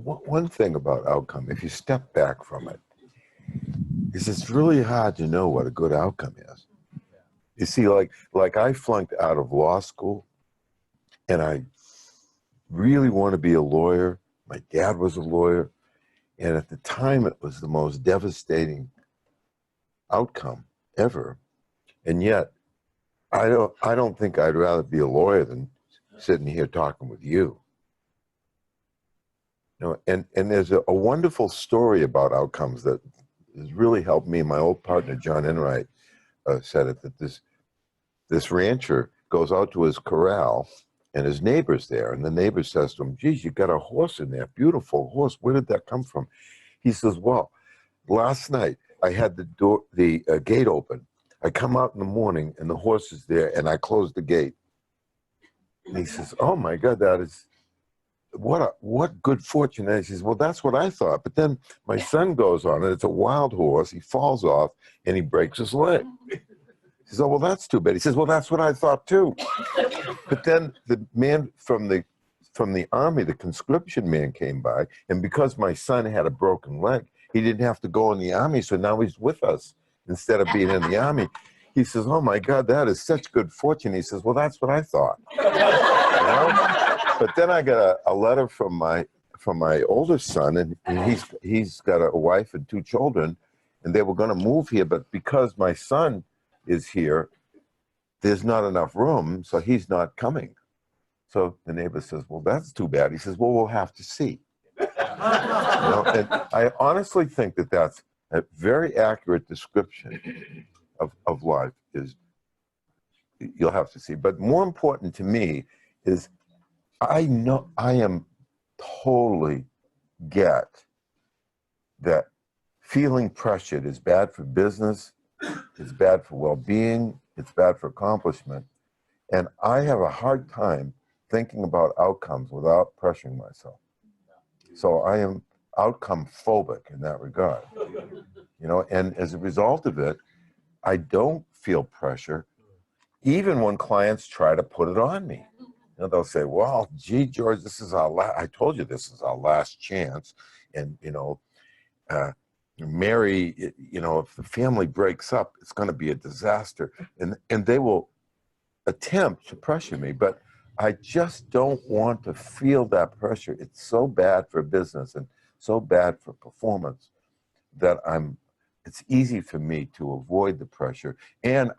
one thing about outcome, if you step back from it, is it's really hard to know what a good outcome is. You see, like I flunked out of law school, and I really want to be a lawyer. My dad was a lawyer, and at the time, it was the most devastating outcome ever. And yet, I don't think I'd rather be a lawyer than sitting here talking with you. You know, and there's a wonderful story about outcomes that has really helped me. My old partner, John Enright, said it, that this rancher goes out to his corral and his neighbor's there. And the neighbor says to him, geez, you got a horse in there, beautiful horse. Where did that come from? He says, well, last night I had the gate open. I come out in the morning and the horse is there and I close the gate. And he says, oh my God, that is, what good fortune. And he says, well, that's what I thought. But then my son goes on and it's a wild horse. He falls off and he breaks his leg. He says, oh, well, that's too bad. He says, well, that's what I thought too. But then the man from the army, the conscription man, came by, and because my son had a broken leg, he didn't have to go in the army, so now he's with us instead of being in the army. He says, oh my God, that is such good fortune. He says, well, that's what I thought. You know? But then I got a letter from my oldest son, and he's got a wife and 2 children, and they were going to move here, but because my son is here, there's not enough room, so he's not coming. So the neighbor says, well, that's too bad. He says, well, we'll have to see. You know, and I honestly think that that's a very accurate description of life. Is you'll have to see. But more important to me is I know I am totally get that feeling pressured is bad for business, it's bad for well-being, it's bad for accomplishment. And I have a hard time thinking about outcomes without pressuring myself. So I am outcome phobic in that regard. You know, and as a result of it, I don't feel pressure, even when clients try to put it on me. You know, they'll say, well, gee, George, this is I told you this is our last chance. And, you know, Mary, you know, if the family breaks up, it's going to be a disaster. And they will attempt to pressure me, but I just don't want to feel that pressure. It's so bad for business and so bad for performance that it's easy for me to avoid the pressure. And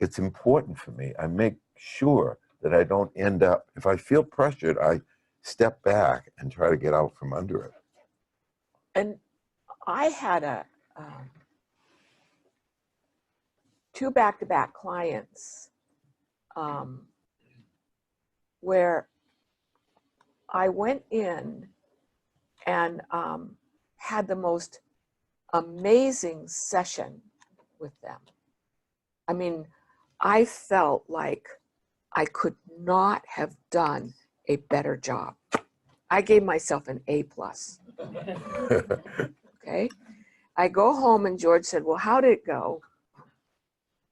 it's important for me. I make sure that I don't end up, if I feel pressured, I step back and try to get out from under it. And I had 2 back-to-back clients where I went in and had the most amazing session with them. I mean, I felt like I could not have done a better job. I gave myself an A+. Okay. I go home and George said, well, how did it go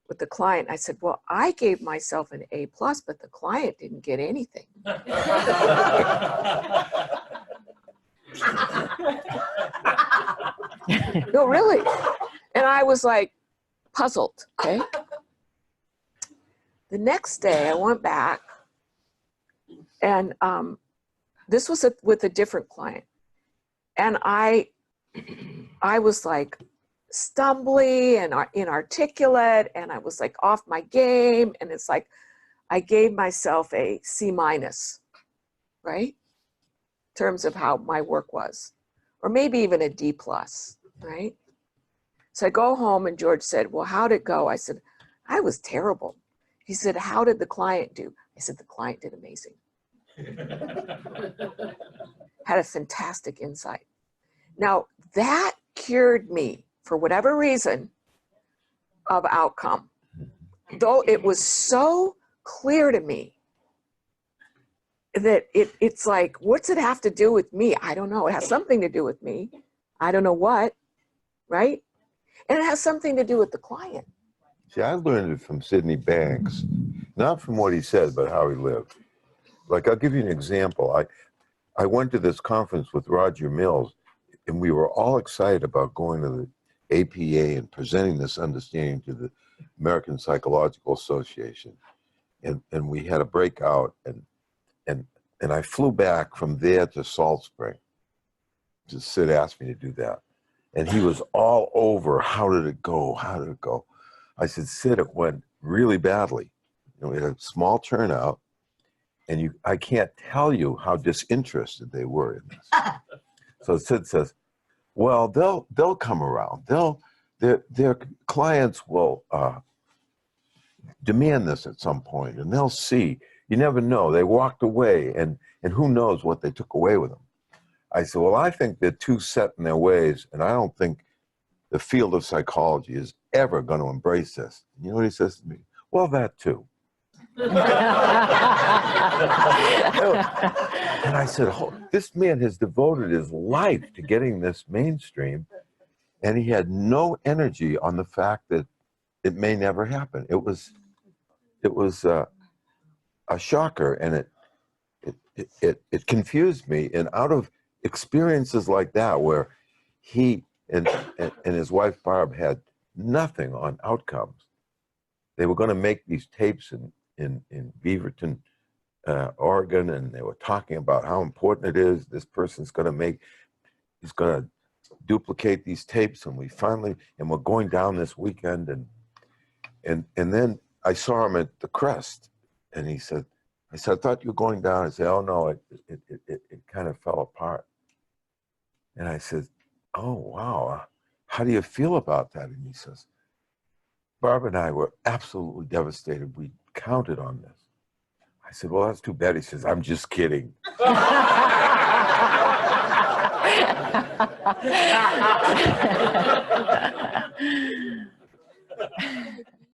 with the client? I said, well, I gave myself an A+, but the client didn't get anything. No, really. And I was like puzzled, okay? The next day I went back and this was with a different client. And I was like stumbly and inarticulate, and I was like off my game. And it's like, I gave myself a C-, right? In terms of how my work was, or maybe even a D+, right? So I go home and George said, well, how'd it go? I said, I was terrible. He said, how did the client do? I said, the client did amazing. Had a fantastic insight. Now that cured me, for whatever reason, of outcome. Though it was so clear to me that it's like, what's it have to do with me? I don't know. It has something to do with me. I don't know what, right? And it has something to do with the client. See, I learned it from Sydney Banks, not from what he said, but how he lived. Like, I'll give you an example. I went to this conference with Roger Mills, and we were all excited about going to the APA and presenting this understanding to the American Psychological Association. And we had a breakout, and I flew back from there to Salt Spring. Sid asked me to do that. And he was all over, how did it go? How did it go? I said, Sid, it went really badly. You know, we had a small turnout, and I can't tell you how disinterested they were in this. So Sid says, well, they'll come around. Their clients will demand this at some point, and they'll see. You never know. They walked away, and who knows what they took away with them. I said, well, I think they're too set in their ways, and I don't think the field of psychology is ever going to embrace this. You know what he says to me? Well, that too. And I said, oh, this man has devoted his life to getting this mainstream, and he had no energy on the fact that it may never happen. It was a shocker, and it confused me. And out of experiences like that, where he and his wife Barb had nothing on outcomes, they were going to make these tapes in Beaverton, Oregon, and they were talking about how important it is. This person's going to he's going to duplicate these tapes, and we're going down this weekend, and then I saw him at the Crest, and I said, I thought you were going down. I said, oh no, it kind of fell apart. And I said, oh wow, how do you feel about that? And he says, Barb and I were absolutely devastated. We counted on this. I said, well, that's too bad. He says, I'm just kidding.